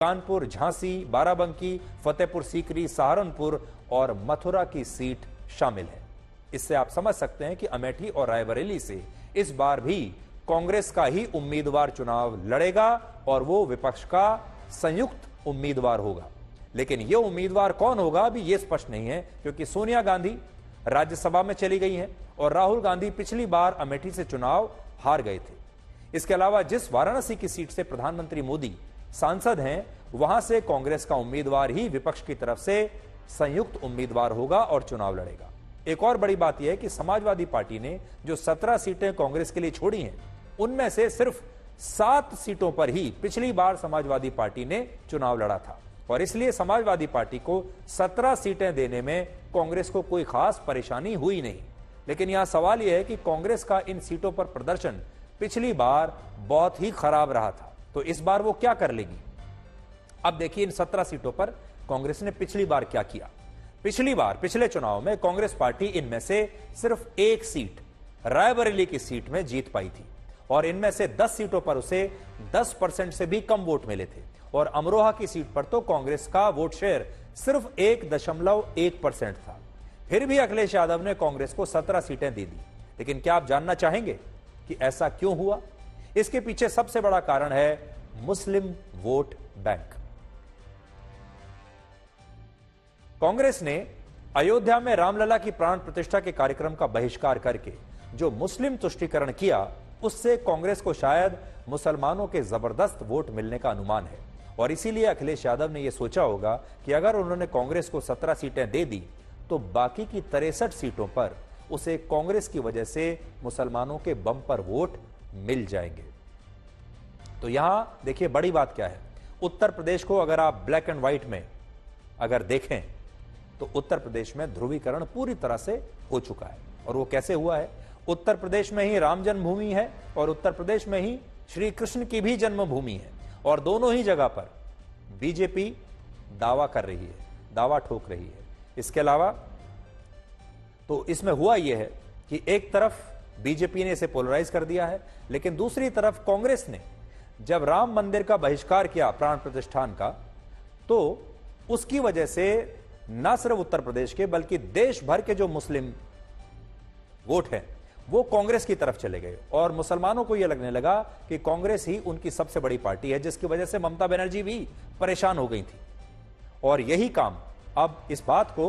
कानपुर, झांसी, बाराबंकी, फतेहपुर सीकरी, सहारनपुर और मथुरा की सीट शामिल है। इससे आप समझ सकते हैं कि अमेठी और रायबरेली से इस बार भी कांग्रेस का ही उम्मीदवार चुनाव लड़ेगा और वो विपक्ष का संयुक्त उम्मीदवार होगा। लेकिन यह उम्मीदवार कौन होगा अभी यह स्पष्ट नहीं है, क्योंकि सोनिया गांधी राज्यसभा में चली गई हैं और राहुल गांधी पिछली बार अमेठी से चुनाव हार गए थे। इसके अलावा जिस वाराणसी की सीट से प्रधानमंत्री मोदी सांसद हैं, वहां से कांग्रेस का उम्मीदवार ही विपक्ष की तरफ से संयुक्त उम्मीदवार होगा और चुनाव लड़ेगा। एक और बड़ी बात यह है कि समाजवादी पार्टी ने जो 17 सीटें कांग्रेस के लिए छोड़ी हैं, उनमें से सिर्फ 7 सीटों पर ही पिछली बार समाजवादी पार्टी ने चुनाव लड़ा था और इसलिए समाजवादी पार्टी को 17 सीटें देने में कांग्रेस को कोई खास परेशानी हुई नहीं। लेकिन यहां सवाल यह है कि कांग्रेस का इन सीटों पर प्रदर्शन पिछली बार बहुत ही खराब रहा था, तो इस बार वो क्या कर लेगी। अब देखिए इन 17 सीटों पर कांग्रेस ने पिछली बार क्या किया। पिछली बार पिछले चुनाव में कांग्रेस पार्टी इनमें से सिर्फ एक सीट रायबरेली की सीट में जीत पाई थी और इनमें से 10 सीटों पर उसे 10% से भी कम वोट मिले थे और अमरोहा की सीट पर तो कांग्रेस का वोट शेयर सिर्फ 1.1% था। फिर भी अखिलेश यादव ने कांग्रेस को 17 सीटें दे दी। लेकिन क्या आप जानना चाहेंगे कि ऐसा क्यों हुआ? इसके पीछे सबसे बड़ा कारण है मुस्लिम वोट बैंक। कांग्रेस ने अयोध्या में रामलला की प्राण प्रतिष्ठा के कार्यक्रम का बहिष्कार करके जो मुस्लिम तुष्टीकरण किया, उससे कांग्रेस को शायद मुसलमानों के जबरदस्त वोट मिलने का अनुमान है और इसीलिए अखिलेश यादव ने यह सोचा होगा कि अगर उन्होंने कांग्रेस को 17 सीटें दे दी तो बाकी की 63 सीटों पर उसे कांग्रेस की वजह से मुसलमानों के बम्पर वोट मिल जाएंगे। तो यहां देखिए बड़ी बात क्या है। उत्तर प्रदेश को अगर आप ब्लैक एंड व्हाइट में अगर देखें तो उत्तर प्रदेश में ध्रुवीकरण पूरी तरह से हो चुका है। और वो कैसे हुआ है? उत्तर प्रदेश में ही राम जन्मभूमि है और उत्तर प्रदेश में ही श्री कृष्ण की भी जन्मभूमि है और दोनों ही जगह पर बीजेपी दावा कर रही है, दावा ठोक रही है। इसके अलावा तो इसमें हुआ यह है कि एक तरफ बीजेपी ने इसे पोलराइज कर दिया है, लेकिन दूसरी तरफ कांग्रेस ने जब राम मंदिर का बहिष्कार किया प्राण प्रतिष्ठान का, तो उसकी वजह से न सिर्फ उत्तर प्रदेश के बल्कि देश भर के जो मुस्लिम वोट हैं वो कांग्रेस की तरफ चले गए और मुसलमानों को यह लगने लगा कि कांग्रेस ही उनकी सबसे बड़ी पार्टी है, जिसकी वजह से ममता बनर्जी भी परेशान हो गई थी। और यही काम अब इस बात को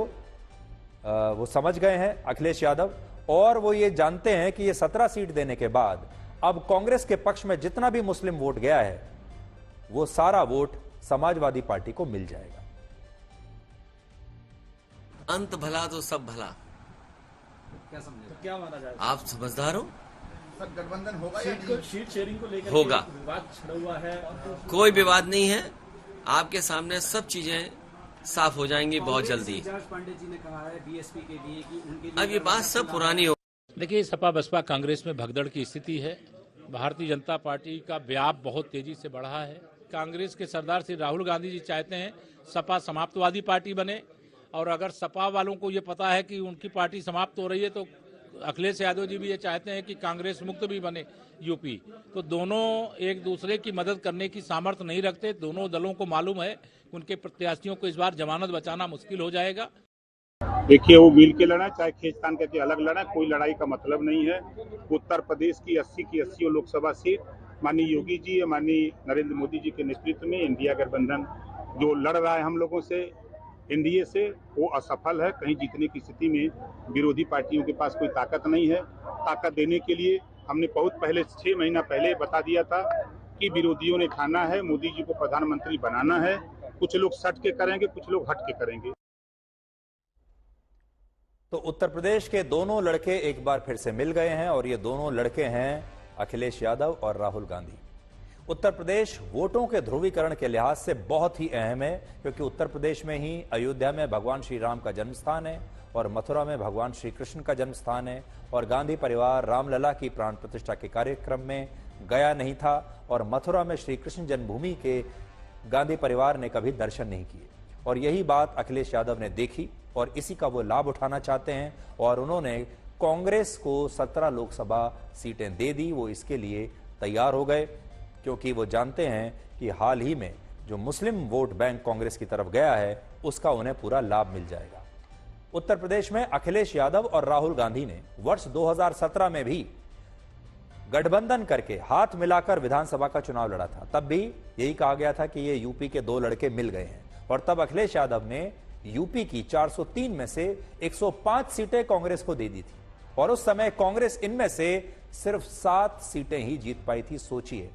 वो समझ गए हैं अखिलेश यादव और वो ये जानते हैं कि ये 17 सीट देने के बाद अब कांग्रेस के पक्ष में जितना भी मुस्लिम वोट गया है वो सारा वोट समाजवादी पार्टी को मिल जाएगा। अंत भला तो सब भला, क्या समझे? तो क्या माना जाए? आप समझदार हो? सर गठबंधन होगा या शीट शेयरिंग को लेकर होगा। विवाद छिड़ा हुआ है। कोई विवाद नहीं है, आपके सामने सब चीजें साफ हो जाएंगी बहुत जल्दी। पांडे जी ने कहा है बीएसपी के लिए कि उनके लिए अब ये बात सब पुरानी हो। देखिए, सपा बसपा कांग्रेस में भगदड़ की स्थिति है। भारतीय जनता पार्टी का व्याप बहुत तेजी से बढ़ा है। कांग्रेस के सरदार श्री राहुल गांधी जी चाहते हैं सपा समाप्तवादी पार्टी बने और अगर सपा वालों को ये पता है कि उनकी पार्टी समाप्त हो रही है तो अखिलेश यादव जी भी ये चाहते हैं कि कांग्रेस मुक्त भी बने यूपी। तो दोनों एक दूसरे की मदद करने की सामर्थ्य नहीं रखते। दोनों दलों को मालूम है उनके प्रत्याशियों को इस बार जमानत बचाना मुश्किल हो जाएगा। देखिए, वो मिल के लड़ा चाहे खींचतान करके अलग लड़ा, कोई लड़ाई का मतलब नहीं है। उत्तर प्रदेश की 80 की 80 लोकसभा सीट माननीय योगी जी या माननीय नरेंद्र मोदी जी के नेतृत्व में इंडिया गठबंधन जो लड़ रहा है हम लोगों से, एनडीए से, वो असफल है। कहीं जीतने की स्थिति में विरोधी पार्टियों के पास कोई ताकत नहीं है। ताकत देने के लिए हमने बहुत पहले 6 महीना पहले बता दिया था कि विरोधियों ने खाना है, मोदी जी को प्रधानमंत्री बनाना है। कुछ लोग सट के करेंगे, कुछ लोग हट के करेंगे। तो उत्तर प्रदेश के दोनों लड़के एक बार फिर से मिल गए हैं और ये दोनों लड़के हैं अखिलेश यादव और राहुल गांधी। उत्तर प्रदेश वोटों के ध्रुवीकरण के लिहाज से बहुत ही अहम है, क्योंकि उत्तर प्रदेश में ही अयोध्या में भगवान श्री राम का जन्मस्थान है और मथुरा में भगवान श्री कृष्ण का जन्मस्थान है और गांधी परिवार रामलला की प्राण प्रतिष्ठा के कार्यक्रम में गया नहीं था और मथुरा में श्री कृष्ण जन्मभूमि के गांधी परिवार ने कभी दर्शन नहीं किए और यही बात अखिलेश यादव ने देखी और इसी का वो लाभ उठाना चाहते हैं और उन्होंने कांग्रेस को 17 लोकसभा सीटें दे दी। वो इसके लिए तैयार हो गए क्योंकि वो जानते हैं कि हाल ही में जो मुस्लिम वोट बैंक कांग्रेस की तरफ गया है उसका उन्हें पूरा लाभ मिल जाएगा। उत्तर प्रदेश में अखिलेश यादव और राहुल गांधी ने वर्ष 2017 में भी गठबंधन करके हाथ मिलाकर विधानसभा का चुनाव लड़ा था। तब भी यही कहा गया था कि ये यूपी के दो लड़के मिल गए हैं और तब अखिलेश यादव ने यूपी की 403 में से 105 सीटें कांग्रेस को दे दी थी और उस समय कांग्रेस इनमें से सिर्फ 7 सीटें ही जीत पाई थी। सोचिए,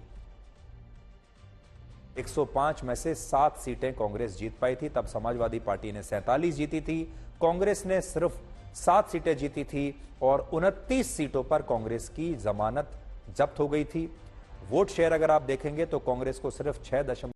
105 में से 7 सीटें कांग्रेस जीत पाई थी। तब समाजवादी पार्टी ने 47 जीती थी, कांग्रेस ने सिर्फ 7 सीटें जीती थी और 29 सीटों पर कांग्रेस की जमानत जब्त हो गई थी। वोट शेयर अगर आप देखेंगे तो कांग्रेस को सिर्फ 6